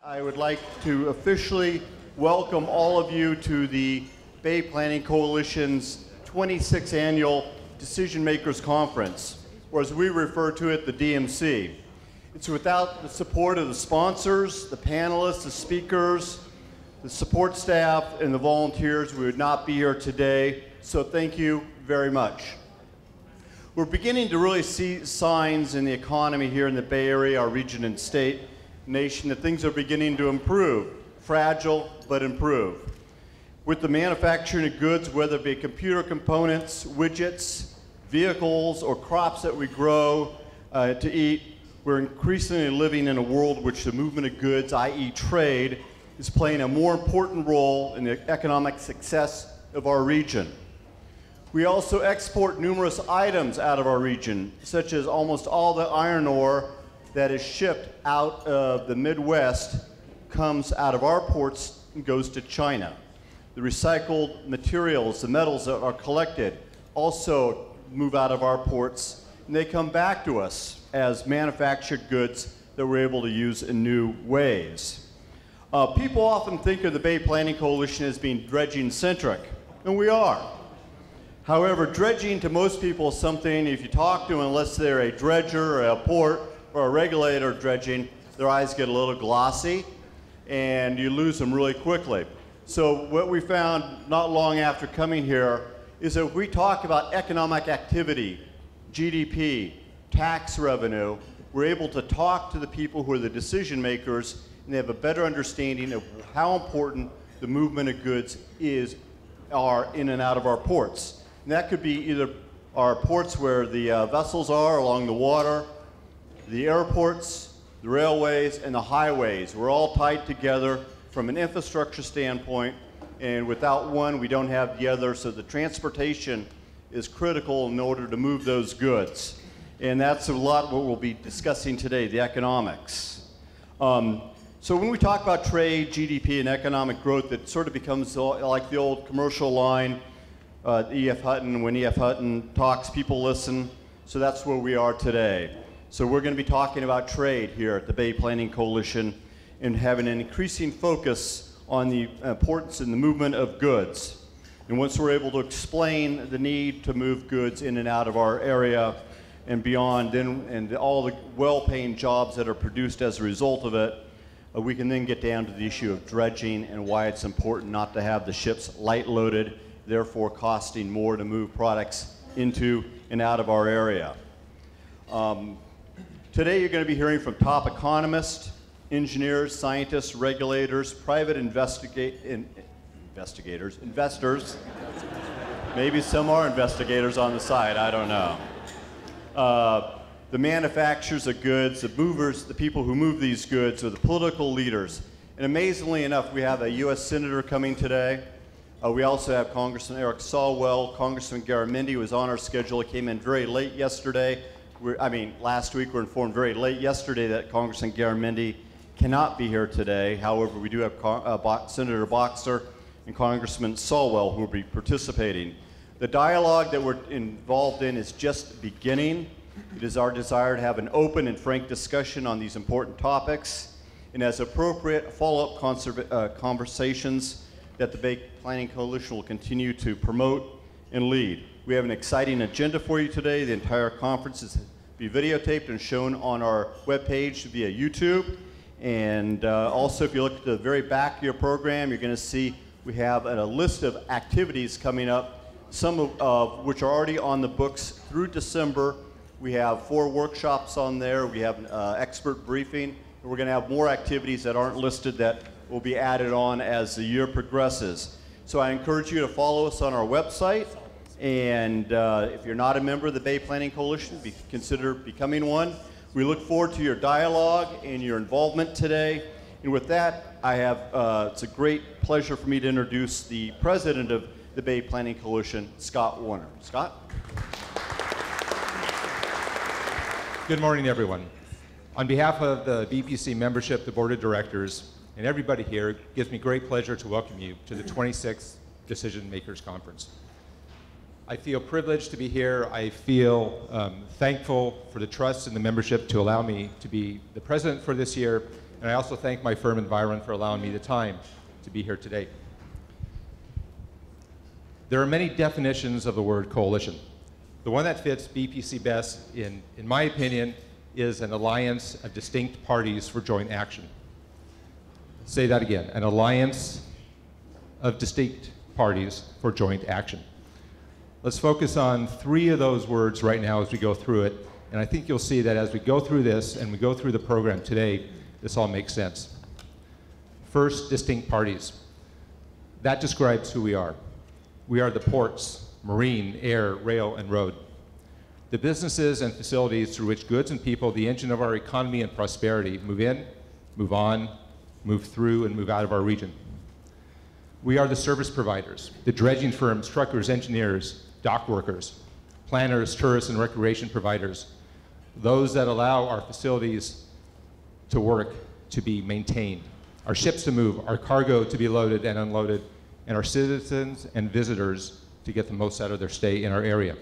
I would like to officially welcome all of you to the Bay Planning Coalition's 26th Annual Decision Makers Conference, or as we refer to it, the DMC. It's without the support of the sponsors, the panelists, the speakers, the support staff, and the volunteers, we would not be here today, so thank you very much. We're beginning to really see signs in the economy here in the Bay Area, our region and state, nation, that things are beginning to improve. Fragile, but improve. With the manufacturing of goods, whether it be computer components, widgets, vehicles, or crops that we grow to eat, we're increasingly living in a world in which the movement of goods, i.e. trade, is playing a more important role in the economic success of our region. We also export numerous items out of our region, such as almost all the iron ore that is shipped out of the Midwest comes out of our ports and goes to China. The recycled materials, the metals that are collected, also move out of our ports, and they come back to us as manufactured goods that we're able to use in new ways. People often think of the Bay Planning Coalition as being dredging-centric, and we are. However, dredging to most people is something, if you talk to them, unless they're a dredger or a port or a regulator of dredging, their eyes get a little glossy and you lose them really quickly. So what we found not long after coming here is that if we talk about economic activity, GDP, tax revenue, we're able to talk to the people who are the decision makers, and they have a better understanding of how important the movement of goods are in and out of our ports. And that could be either our ports where the vessels are along the water, the airports, the railways, and the highways. We're all tied together from an infrastructure standpoint, and without one, we don't have the other, so the transportation is critical in order to move those goods. And that's a lot what we'll be discussing today, the economics. So when we talk about trade, GDP, and economic growth, it sort of becomes like the old commercial line, E.F. Hutton, when E.F. Hutton talks, people listen. So that's where we are today. So we're going to be talking about trade here at the Bay Planning Coalition and having an increasing focus on the importance and the movement of goods. And once we're able to explain the need to move goods in and out of our area and beyond, and all the well-paying jobs that are produced as a result of it, we can then get down to the issue of dredging and why it's important not to have the ships light-loaded, therefore costing more to move products into and out of our area. Today you're going to be hearing from top economists, engineers, scientists, regulators, private investigators, investors. Maybe some are investigators on the side, I don't know. The manufacturers of goods, the movers, the people who move these goods, are the political leaders. And amazingly enough, we have a U.S. Senator coming today. We also have Congressman Eric Swalwell. Congressman Garamendi was on our schedule. He came in very late yesterday. Last week we were informed very late yesterday that Congressman Garamendi cannot be here today. However, we do have Senator Boxer and Congressman Swalwell who will be participating. The dialogue that we're involved in is just beginning. It is our desire to have an open and frank discussion on these important topics, and as appropriate, follow-up conversations that the Bay Planning Coalition will continue to promote and lead. We have an exciting agenda for you today. The entire conference is be videotaped and shown on our webpage via YouTube. And also, if you look at the very back of your program, you're going to see we have a list of activities coming up, some of which are already on the books through December. We have 4 workshops on there. We have an expert briefing. And we're going to have more activities that aren't listed that will be added on as the year progresses. So I encourage you to follow us on our website. And if you're not a member of the Bay Planning Coalition, consider becoming one. We look forward to your dialogue and your involvement today. And with that, it's a great pleasure for me to introduce the president of the Bay Planning Coalition, Scott Warner. Scott? Good morning, everyone. On behalf of the BPC membership, the board of directors, and everybody here, it gives me great pleasure to welcome you to the 26th Decision Makers Conference. I feel privileged to be here. I feel thankful for the trust in the membership to allow me to be the president for this year And I also thank my firm Environ for allowing me the time to be here today. There are many definitions of the word coalition. The one that fits BPC best, in my opinion, is an alliance of distinct parties for joint action. Say that again, an alliance of distinct parties for joint action. Let's focus on 3 of those words right now as we go through it, and I think you'll see that as we go through this and we go through the program today, this all makes sense. First, distinct parties. That describes who we are. We are the ports, marine, air, rail, and road. The businesses and facilities through which goods and people, the engine of our economy and prosperity, move in, move on, move through, and move out of our region. We are the service providers, the dredging firms, truckers, engineers, dock workers, planners, tourists, and recreation providers, those that allow our facilities to work, to be maintained, our ships to move, our cargo to be loaded and unloaded, and our citizens and visitors to get the most out of their stay in our area.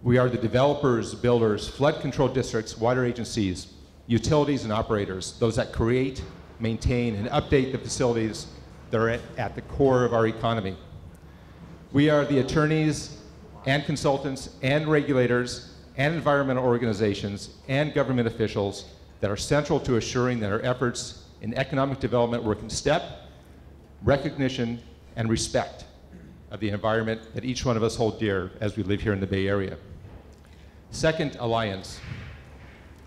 We are the developers, builders, flood control districts, water agencies, utilities and operators, those that create, maintain, and update the facilities that are at the core of our economy. We are the attorneys and consultants and regulators and environmental organizations and government officials that are central to assuring that our efforts in economic development work in step, recognition, and respect of the environment that each one of us hold dear as we live here in the Bay Area. Second, alliance.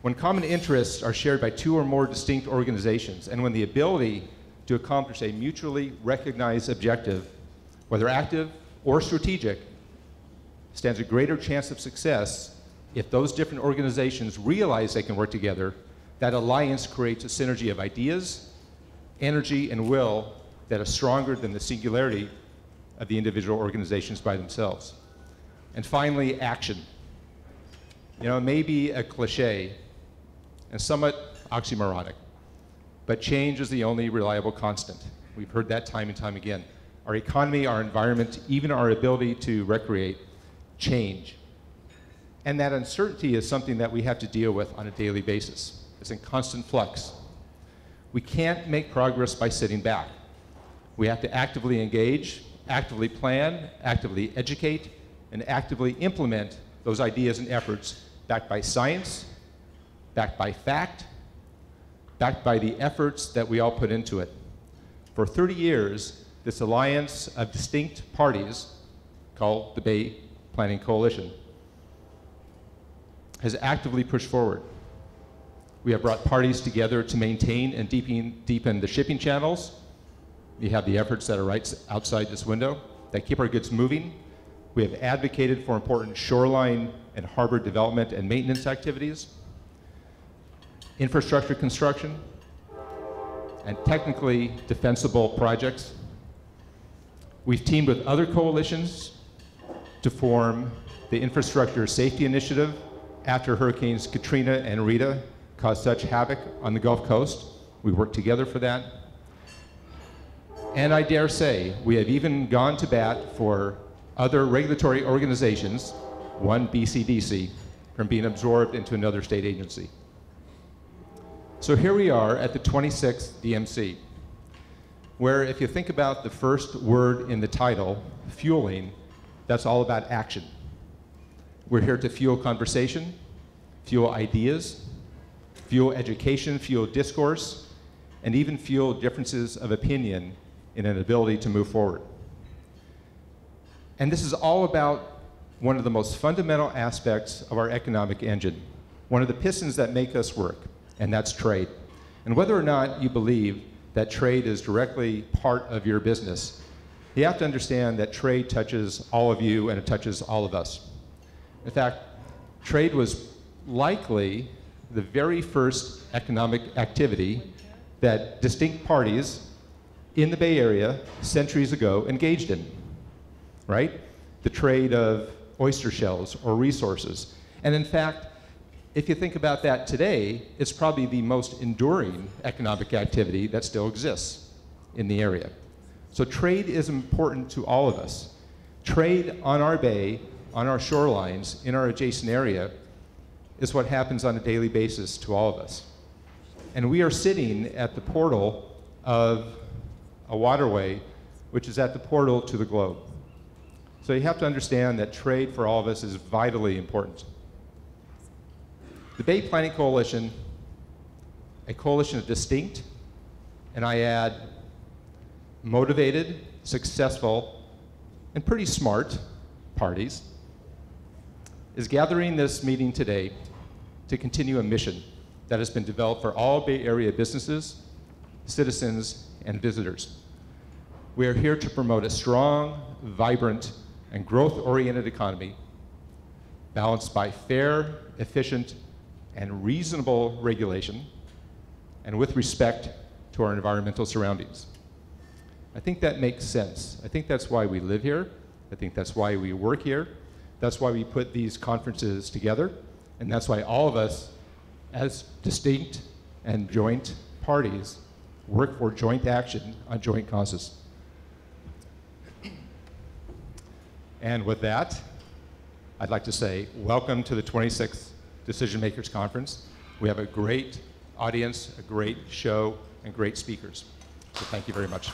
When common interests are shared by 2 or more distinct organizations, and when the ability to accomplish a mutually recognized objective, whether active or strategic, stands a greater chance of success if those different organizations realize they can work together. That alliance creates a synergy of ideas, energy, and will that is stronger than the singularity of the individual organizations by themselves. And finally, action. You know, it may be a cliche and somewhat oxymoronic, but change is the only reliable constant. We've heard that time and time again. Our economy, our environment, even our ability to recreate, change. And that uncertainty is something that we have to deal with on a daily basis. It's in constant flux. We can't make progress by sitting back. We have to actively engage, actively plan, actively educate, and actively implement those ideas and efforts backed by science, backed by fact, backed by the efforts that we all put into it. For 30 years, this alliance of distinct parties, called the Bay Planning Coalition, has actively pushed forward. We have brought parties together to maintain and deepen the shipping channels. We have the efforts that are right outside this window that keep our goods moving. We have advocated for important shoreline and harbor development and maintenance activities, infrastructure construction, and technically defensible projects. We've teamed with other coalitions to form the Infrastructure Safety Initiative after Hurricanes Katrina and Rita caused such havoc on the Gulf Coast. We worked together for that. And I dare say, we have even gone to bat for other regulatory organizations, one BCDC, from being absorbed into another state agency. So here we are at the 26th DMC, where if you think about the first word in the title, fueling, that's all about action. We're here to fuel conversation, fuel ideas, fuel education, fuel discourse, and even fuel differences of opinion in an ability to move forward. And this is all about one of the most fundamental aspects of our economic engine, one of the pistons that make us work, and that's trade. And whether or not you believe that trade is directly part of your business, you have to understand that trade touches all of you and it touches all of us. In fact, trade was likely the very first economic activity that distinct parties in the Bay Area centuries ago engaged in, right? The trade of oyster shells or resources. And in fact, if you think about that today, it's probably the most enduring economic activity that still exists in the area. So trade is important to all of us. Trade on our bay, on our shorelines, in our adjacent area, is what happens on a daily basis to all of us. And we are sitting at the portal of a waterway which is at the portal to the globe. So you have to understand that trade for all of us is vitally important. The Bay Planning Coalition, a coalition of distinct, and I add, motivated, successful, and pretty smart parties, is gathering this meeting today to continue a mission that has been developed for all Bay Area businesses, citizens, and visitors. We are here to promote a strong, vibrant, and growth-oriented economy balanced by fair, efficient, and reasonable regulation, and with respect to our environmental surroundings. I think that makes sense. I think that's why we live here. I think that's why we work here. That's why we put these conferences together. And that's why all of us, as distinct and joint parties, work for joint action on joint causes. And with that, I'd like to say welcome to the 26th Decision Makers Conference. We have a great audience, a great show, and great speakers. So thank you very much.